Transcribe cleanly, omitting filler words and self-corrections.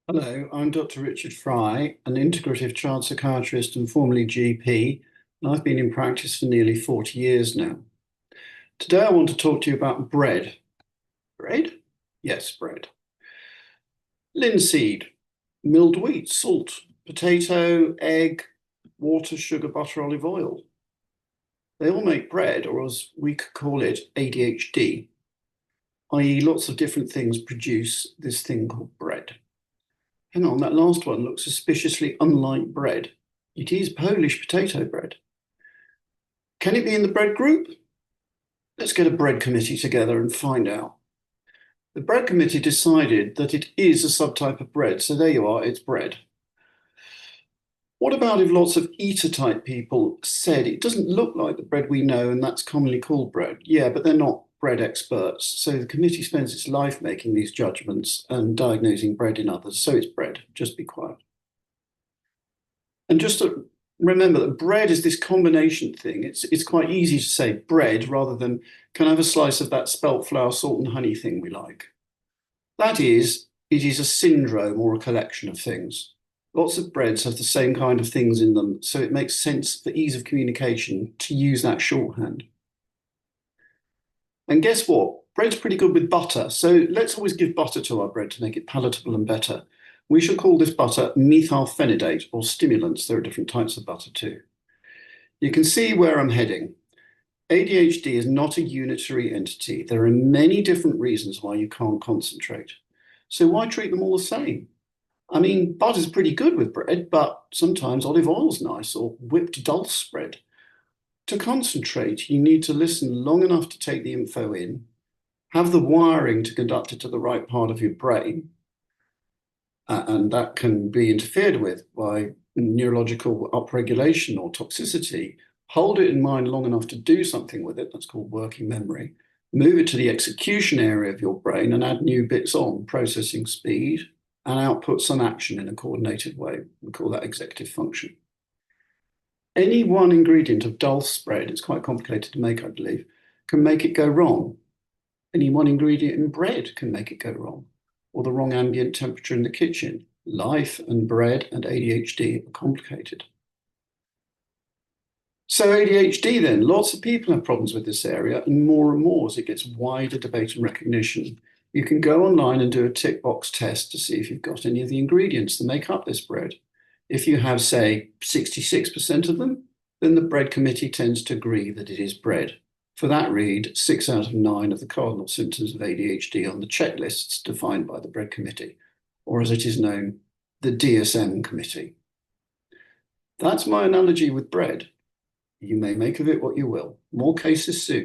Hello, I'm Dr. Richard Fry, an integrative child psychiatrist and formerly GP, and I've been in practice for nearly 40 years now. Today I want to talk to you about bread. Bread? Yes, bread. Linseed, milled wheat, salt, potato, egg, water, sugar, butter, olive oil. They all make bread, or as we could call it, ADHD, i.e. lots of different things produce this thing called bread. Hang on, that last one looks suspiciously unlike bread. It is Polish potato bread. Can it be in the bread group? Let's get a bread committee together and find out. The bread committee decided that it is a subtype of bread, so there you are, it's bread. What about if lots of eater-type people said it doesn't look like the bread we know and that's commonly called bread? Yeah, but they're not bread experts, so the committee spends its life making these judgments and diagnosing bread in others, so it's bread. Just be quiet. And just to remember that bread is this combination thing. It's quite easy to say bread rather than can I have a slice of that spelt flour, salt and honey thing we like. That is, it is a syndrome or a collection of things. Lots of breads have the same kind of things in them, so it makes sense for ease of communication to use that shorthand. And guess what? Bread's pretty good with butter, so let's always give butter to our bread to make it palatable and better. We shall call this butter methylphenidate or stimulants. There are different types of butter too. You can see where I'm heading. ADHD is not a unitary entity. There are many different reasons why you can't concentrate. So why treat them all the same? I mean, butter's pretty good with bread, but sometimes olive oil's nice, or whipped dulse spread. To concentrate, you need to listen long enough to take the info in, have the wiring to conduct it to the right part of your brain, and that can be interfered with by neurological upregulation or toxicity. Hold it in mind long enough to do something with it, that's called working memory. Move it to the execution area of your brain and add new bits on, processing speed, and output some action in a coordinated way. We call that executive function. Any one ingredient of dulse spread, it's quite complicated to make, I believe, can make it go wrong. Any one ingredient in bread can make it go wrong, or the wrong ambient temperature in the kitchen. Life and bread and ADHD are complicated. So ADHD then, lots of people have problems with this area and more as it gets wider debate and recognition. You can go online and do a tick box test to see if you've got any of the ingredients that make up this bread. If you have, say, 66% of them, then the bread committee tends to agree that it is bread. For that read, 6 out of 9 of the cardinal symptoms of ADHD on the checklists defined by the bread committee, or as it is known, the DSM committee. That's my analogy with bread. You may make of it what you will. More cases soon.